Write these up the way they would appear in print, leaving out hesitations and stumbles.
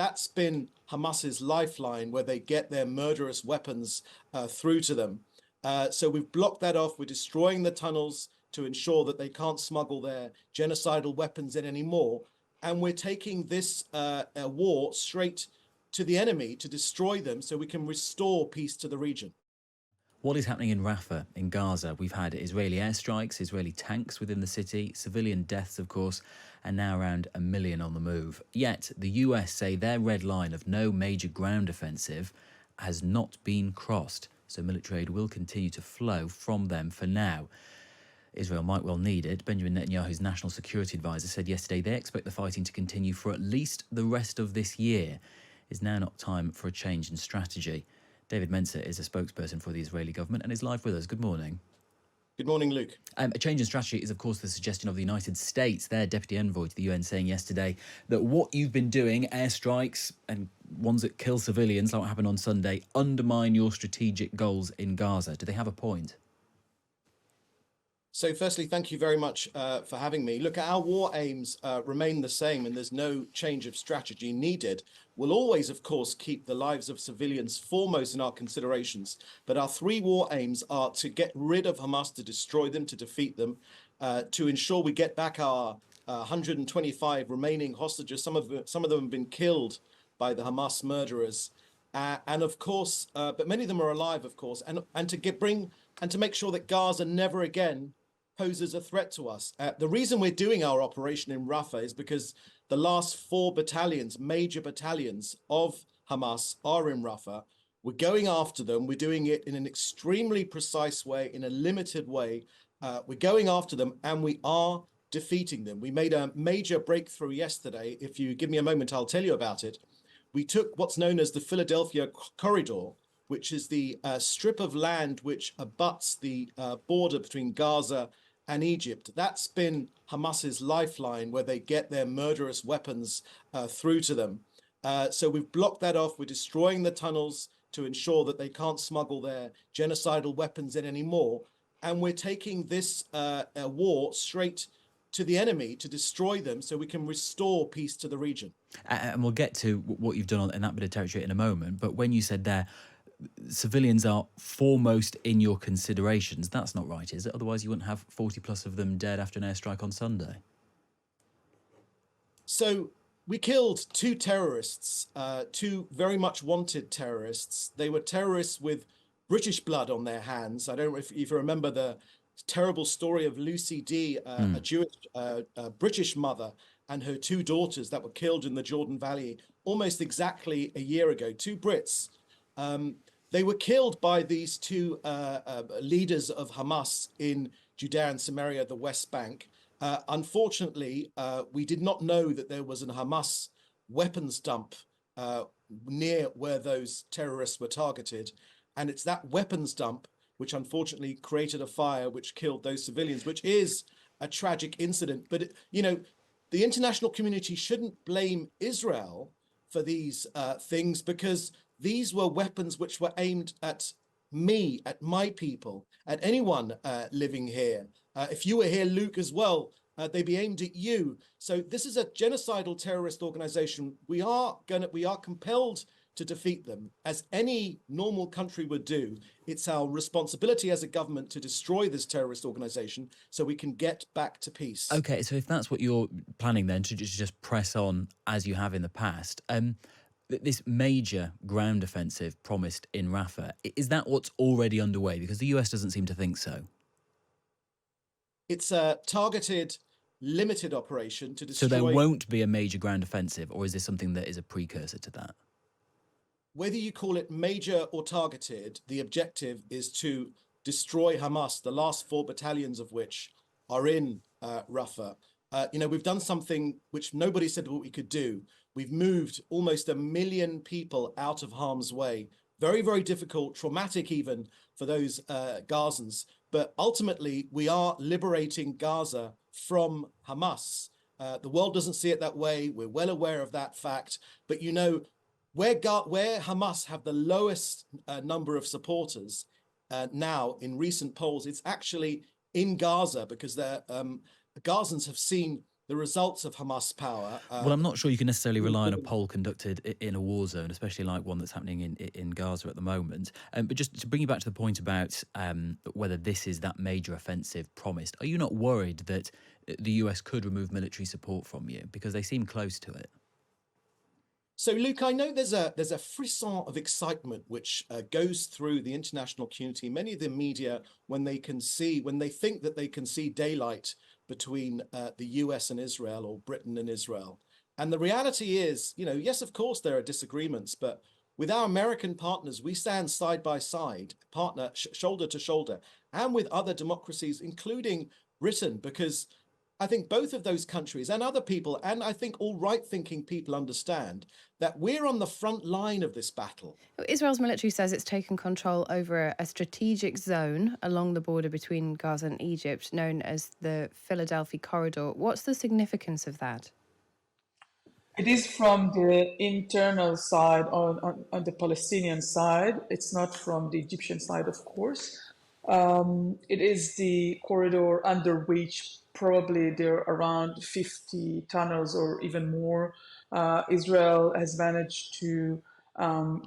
That's been Hamas's lifeline, where they get their murderous weapons through to them. So we've blocked that off. We're destroying the tunnels to ensure that they can't smuggle their genocidal weapons in anymore. And we're taking this war straight to the enemy to destroy them so we can restore peace to the region. What is happening in Rafah, in Gaza? We've had Israeli airstrikes, Israeli tanks within the city, civilian deaths, of course, and now around 1 million on the move. Yet the US say their red line of no major ground offensive has not been crossed, so military aid will continue to flow from them for now. Israel might well need it. Benjamin Netanyahu's national security advisor said yesterday they expect the fighting to continue for at least the rest of this year. Is now not time for a change in strategy? David Mencer is a spokesperson for the Israeli government and is live with us. Good morning. Good morning, Luke. A change in strategy is, of course, the suggestion of the United States, their deputy envoy to the UN, saying yesterday that what you've been doing, airstrikes and ones that kill civilians, like what happened on Sunday, undermine your strategic goals in Gaza. Do they have a point? So firstly, thank you very much for having me. Look, our war aims remain the same, and there's no change of strategy needed. We'll always, of course, keep the lives of civilians foremost in our considerations. But our three war aims are to get rid of Hamas, to destroy them, to defeat them, to ensure we get back our 125 remaining hostages. Some of them have been killed by the Hamas murderers. And of course, but many of them are alive, of course, and to make sure that Gaza never again poses a threat to us. The reason we're doing our operation in Rafah is because the last 4 battalions, major battalions of Hamas, are in Rafah. We're going after them. We're doing it in an extremely precise way, in a limited way. We're going after them, and we are defeating them. We made a major breakthrough yesterday. If you give me a moment, I'll tell you about it. We took what's known as the Philadelphia Corridor, which is the strip of land which abuts the border between Gaza and Egypt. That's been Hamas's lifeline, where they get their murderous weapons through to them. So we've blocked that off. We're destroying the tunnels to ensure that they can't smuggle their genocidal weapons in anymore. And we're taking this war straight to the enemy to destroy them so we can restore peace to the region. And we'll get to what you've done in that bit of territory in a moment. But when you said there, civilians are foremost in your considerations, that's not right, is it? Otherwise, you wouldn't have 40 plus of them dead after an airstrike on Sunday. So we killed 2 terrorists, 2 very much wanted terrorists. They were terrorists with British blood on their hands. I don't know if you remember the terrible story of Lucy D, a Jewish British mother, and her 2 daughters that were killed in the Jordan Valley almost exactly a year ago. 2 Brits. They were killed by these 2 leaders of Hamas in Judea and Samaria, the West Bank. Unfortunately, we did not know that there was a Hamas weapons dump near where those terrorists were targeted. And it's that weapons dump which unfortunately created a fire which killed those civilians, which is a tragic incident. But, the international community shouldn't blame Israel for these things, because these were weapons which were aimed at me, at my people, at anyone living here. If you were here, Luke, as well, they'd be aimed at you. So this is a genocidal terrorist organization. We are compelled to defeat them, as any normal country would do. It's our responsibility as a government to destroy this terrorist organization so we can get back to peace. Okay, so if that's what you're planning then, to just press on as you have in the past, this major ground offensive promised in Rafah, is that what's already underway? Because the US doesn't seem to think so. It's a targeted, limited operation to destroy... So there won't be a major ground offensive, or is this something that is a precursor to that? Whether you call it major or targeted, the objective is to destroy Hamas, the last 4 battalions of which are in Rafah. We've done something which nobody said what we could do. We've moved almost 1 million people out of harm's way. Very, very difficult, traumatic even for those Gazans. But ultimately, we are liberating Gaza from Hamas. The world doesn't see it that way. We're well aware of that fact. But where Hamas have the lowest number of supporters now in recent polls, it's actually in Gaza, because the Gazans have seen the results of Hamas power. Well, I'm not sure you can necessarily rely on a poll conducted in a war zone, especially like one that's happening in Gaza at the moment. But just to bring you back to the point about whether this is that major offensive promised, are you not worried that the US could remove military support from you because they seem close to it? So, Luke, I know there's a frisson of excitement which goes through the international community, many of the media, when they think that they can see daylight between the US and Israel, or Britain and Israel. And the reality is, yes, of course, there are disagreements, but with our American partners, we stand side by side, shoulder to shoulder, and with other democracies, including Britain, because I think both of those countries and other people, and I think all right-thinking people, understand that we're on the front line of this battle. Israel's military says it's taken control over a strategic zone along the border between Gaza and Egypt, known as the Philadelphia Corridor. What's the significance of that? It is from the internal side, on the Palestinian side. It's not from the Egyptian side, of course. It is the corridor under which probably there are around 50 tunnels or even more. Israel has managed to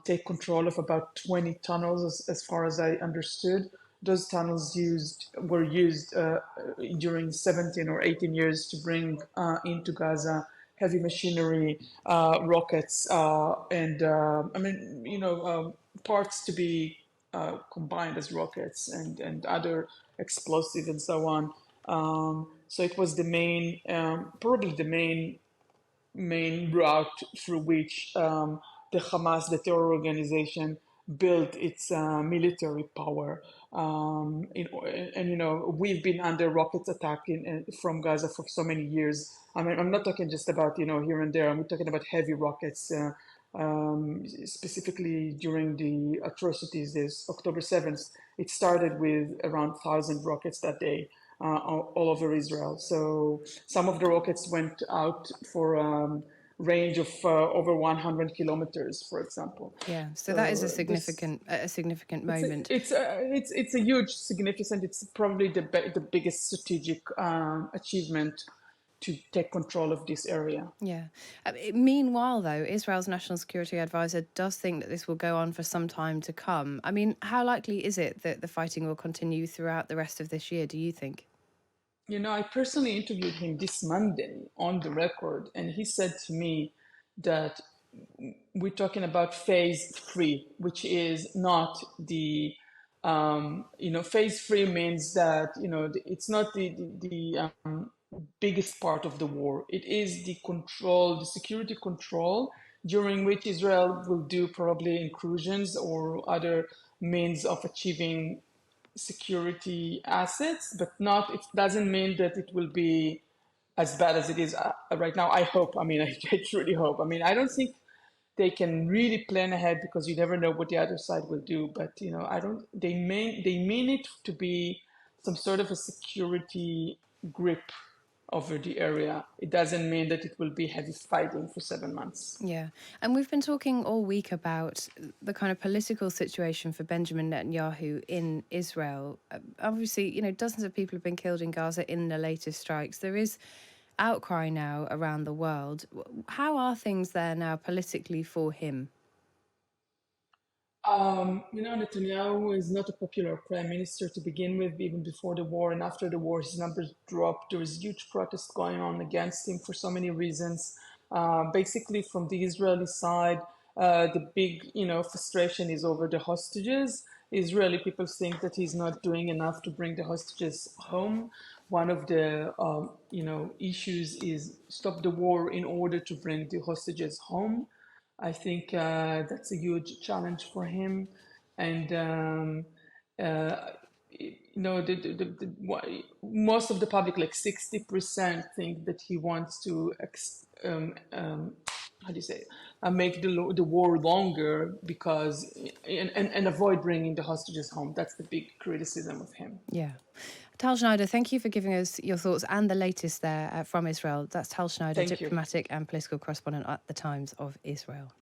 take control of about 20 tunnels, as far as I understood. Those tunnels were used during 17 or 18 years to bring into Gaza heavy machinery, rockets, and parts to be combined as rockets and other explosives and so on. So it was probably the main route through which the Hamas, the terror organization, built its military power. We've been under rocket attack from Gaza for so many years. I mean, I'm not talking just about, here and there. I'm talking about heavy rockets, specifically during the atrocities, this October 7th. It started with around 1,000 rockets that day. All over Israel. So some of the rockets went out for range of over 100 kilometers, for example. Yeah, so that is a significant moment. It's a huge significance. It's probably the biggest strategic achievement to take control of this area. Yeah. Meanwhile, though, Israel's national security advisor does think that this will go on for some time to come. I mean, how likely is it that the fighting will continue throughout the rest of this year, do you think? I personally interviewed him this Monday on the record, and he said to me that we're talking about phase 3, which is not the, phase 3 means that, it's not the biggest part of the war. It is the security control, during which Israel will do probably incursions or other means of achieving security assets, but it doesn't mean that it will be as bad as it is right now. I hope. I mean, I truly hope. I mean, I don't think they can really plan ahead because you never know what the other side will do. But I don't. They mean it to be some sort of a security grip over the area. It doesn't mean that it will be heavy fighting for 7 months. Yeah. And we've been talking all week about the kind of political situation for Benjamin Netanyahu in Israel. Obviously, dozens of people have been killed in Gaza in the latest strikes. There is outcry now around the world. How are things there now politically for him? Netanyahu is not a popular prime minister to begin with, even before the war, and after the war, his numbers dropped. There is huge protest going on against him for so many reasons. Basically, from the Israeli side, the big, frustration is over the hostages. Israeli people think that he's not doing enough to bring the hostages home. One of the, issues is stop the war in order to bring the hostages home. I think that's a huge challenge for him, and most of the public, like 60%, think that he wants to make the war longer because and avoid bringing the hostages home. That's the big criticism of him. Yeah. Tal Schneider, thank you for giving us your thoughts and the latest there from Israel. That's Tal Schneider, diplomatic and political correspondent at the Times of Israel.